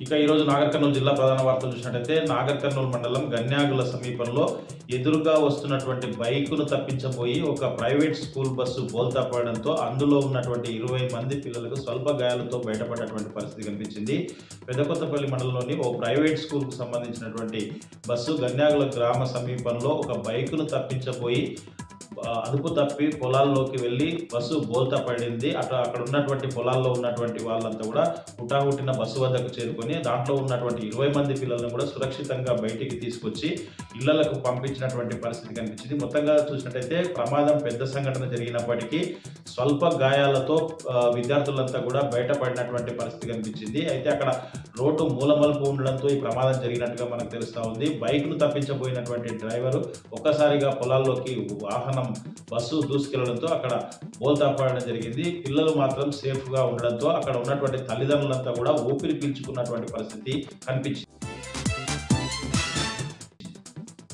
ఇక ఈరోజు నాగర్ కర్నూలు జిల్లా ప్రధాన వార్తలు చూసినట్టయితే నాగర్ కర్నూలు మండలం గన్యాగుల సమీపంలో ఎదురుగా వస్తున్నటువంటి బైకును తప్పించబోయి ఒక ప్రైవేట్ స్కూల్ బస్సు బోల్తా పడడంతో అందులో ఉన్నటువంటి 20 మంది పిల్లలకు స్వల్ప గాయాలతో బయటపడినటువంటి పరిస్థితి కనిపించింది. పెదకొత్తపల్లి మండలంలోని ఓ ప్రైవేట్ స్కూల్కు సంబంధించినటువంటి బస్సు గన్యాగుల గ్రామ సమీపంలో ఒక బైకును తప్పించబోయి అదుపు తప్పి పొలాల్లోకి వెళ్ళి బస్సు బోల్తా పడింది. అక్కడ ఉన్నటువంటి పొలాల్లో ఉన్నటువంటి వాళ్ళంతా కూడా హుటాహుటిన బస్సు వద్దకు చేరుకొని దాంట్లో ఉన్నటువంటి 20 మంది పిల్లలను కూడా సురక్షితంగా బయటికి తీసుకొచ్చి ఇళ్లకు పంపించినటువంటి పరిస్థితి కనిపించింది. మొత్తంగా చూసినట్టయితే ప్రమాదం పెద్ద సంఘటన జరిగినప్పటికీ స్వల్ప గాయాలతో విద్యార్థులంతా కూడా బయటపడినటువంటి పరిస్థితి కనిపించింది. అయితే అక్కడ రోడ్డు మూలమలుపు ఉండడంతో ఈ ప్రమాదం జరిగినట్టుగా మనకు తెలుస్తూ ఉంది. బైక్ను తప్పించబోయినటువంటి డ్రైవరు ఒక్కసారిగా పొలాల్లోకి వాహనం బస్సు దూసుకెళ్లడంతో అక్కడ బోల్తా పడడం జరిగింది. పిల్లలు మాత్రం సేఫ్గా ఉండడంతో అక్కడ ఉన్నటువంటి తల్లిదండ్రులంతా కూడా ఊపిరి పీల్చుకున్నటువంటి పరిస్థితి కనిపించింది.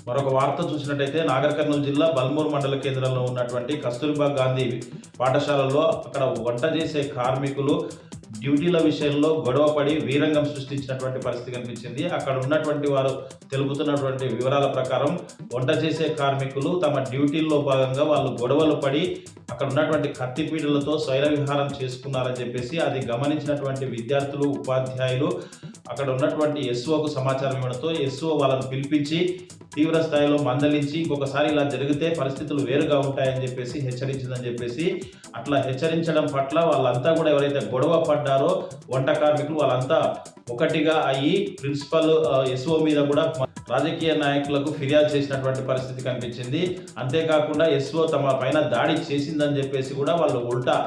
మరొక వార్త చూసినట్టయితే నాగర్ కర్నూలు జిల్లా బల్మూరు మండల కేంద్రంలో ఉన్నటువంటి కస్తూర్బా గాంధీ పాఠశాలలో అక్కడ వంట చేసే కార్మికులు డ్యూటీల విషయంలో గొడవపడి వీరంగం సృష్టించినటువంటి పరిస్థితి కనిపించింది. అక్కడ ఉన్నటువంటి వారు తెలుపుతున్నటువంటి వివరాల ప్రకారం వంట చేసే కార్మికులు తమ డ్యూటీల్లో భాగంగా వాళ్ళు గొడవలు పడి అక్కడ ఉన్నటువంటి కత్తిపీటలతో స్వైర విహారం చేసుకున్నారని చెప్పేసి అది గమనించినటువంటి విద్యార్థులు ఉపాధ్యాయులు అక్కడ ఉన్నటువంటి ఎస్ఓకు సమాచారం ఇవ్వడంతో ఎస్ఓ వాళ్ళను పిలిపించి తీవ్ర స్థాయిలో మందలించి ఇంకొకసారి ఇలా జరిగితే పరిస్థితులు వేరుగా ఉంటాయని చెప్పేసి హెచ్చరించిందని చెప్పేసి అట్లా హెచ్చరించడం పట్ల వాళ్ళంతా కూడా ఎవరైతే గొడవ పడ్డారో వంట కార్మికులు వాళ్ళంతా ఒకటిగా అయ్యి ప్రిన్సిపల్ ఎస్ఓ మీద కూడా రాజకీయ నాయకులకు ఫిర్యాదు చేసినటువంటి పరిస్థితి కనిపించింది. అంతేకాకుండా ఎస్ఓ తమ పైన దాడి చేసిందని చెప్పేసి కూడా వాళ్ళు ఉల్టా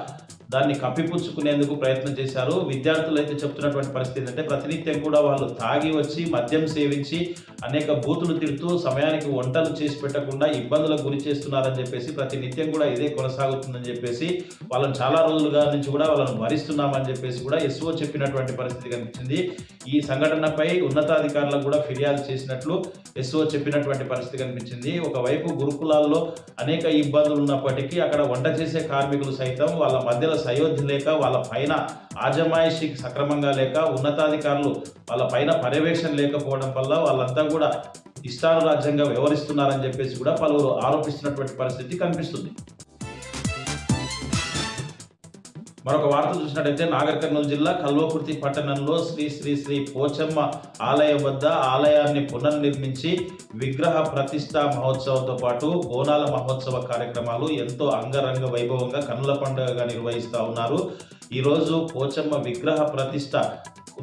దాన్ని కప్పిపుచ్చుకునేందుకు ప్రయత్నం చేశారు. విద్యార్థులు అయితే చెప్తున్నటువంటి పరిస్థితి ఏంటంటే ప్రతినిత్యం కూడా వాళ్ళు తాగి వచ్చి మద్యం సేవించి అనేక బూతులు తిడుతూ సమయానికి వంటలు చేసి పెట్టకుండా ఇబ్బందులకు గురి చేస్తున్నారని చెప్పేసి ప్రతినిత్యం కూడా ఇదే కొనసాగుతుందని చెప్పేసి వాళ్ళని చాలా రోజులుగా నుంచి కూడా వాళ్ళని భరిస్తున్నామని చెప్పేసి కూడా ఎస్ఓ చెప్పినటువంటి పరిస్థితి కనిపించింది. ఈ సంఘటనపై ఉన్నతాధికారులకు కూడా ఫిర్యాదు చేసినట్లు ఎస్ఓ చెప్పినటువంటి పరిస్థితి కనిపించింది. ఒకవైపు గురుకులాల్లో అనేక ఇబ్బందులు ఉన్నప్పటికీ అక్కడ వంట చేసే కార్మికులు సైతం వాళ్ళ మధ్యలో సయోధ్య లేక వాళ్ళ పైన ఆజమాయిషి సక్రమంగా లేక ఉన్నతాధికారులు వాళ్ళ పైన పర్యవేక్షణ లేకపోవడం వల్ల వాళ్ళంతా కూడా ఇష్టానురాజ్యంగా వ్యవహరిస్తున్నారని చెప్పేసి కూడా పలువురు ఆరోపిస్తున్నటువంటి పరిస్థితి కనిపిస్తుంది. మరొక వార్త చూసినట్టయితే నాగర్ కర్నూలు జిల్లా కల్వకుర్తి పట్టణంలో శ్రీ శ్రీ శ్రీ పోచమ్మ ఆలయం వద్ద ఆలయాన్ని పునర్నిర్మించి విగ్రహ ప్రతిష్ఠా మహోత్సవంతో పాటు బోనాల మహోత్సవ కార్యక్రమాలు ఎంతో అంగరంగ వైభవంగా కన్నుల పండుగగా నిర్వహిస్తూ ఉన్నారు. ఈరోజు పోచమ్మ విగ్రహ ప్రతిష్ఠ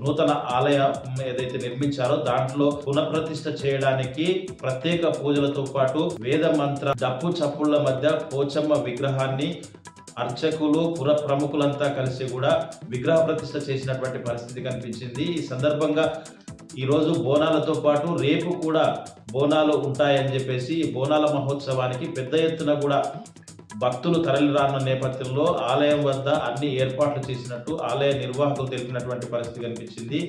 నూతన ఆలయం ఏదైతే నిర్మించారో దాంట్లో పునఃప్రతిష్ఠ చేయడానికి ప్రత్యేక పూజలతో పాటు వేద మంత్ర డప్పు చప్పుళ్ల మధ్య పోచమ్మ విగ్రహాన్ని అర్చకులు పుర ప్రముఖులంతా కలిసి కూడా విగ్రహ ప్రతిష్ఠ చేసినటువంటి పరిస్థితి కనిపించింది. ఈ సందర్భంగా ఈరోజు బోనాలతో పాటు రేపు కూడా బోనాలు ఉంటాయని చెప్పేసి బోనాల మహోత్సవానికి పెద్ద ఎత్తున కూడా భక్తులు తరలిరాన్న నేపథ్యంలో ఆలయం వద్ద అన్ని ఏర్పాట్లు చేసినట్టు ఆలయ నిర్వాహకులు తెలిపినటువంటి పరిస్థితి కనిపించింది.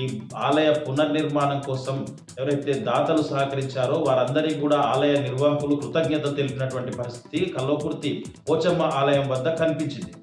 ఈ ఆలయ పునర్నిర్మాణం కోసం ఎవరైతే దాతలు సహకరించారో వారందరికీ కూడా ఆలయ నిర్వాహకులు కృతజ్ఞతలు తెలిపినటువంటి పరిస్థితి కల్వకుర్తి పోచమ్మ ఆలయం వద్ద కనిపించింది.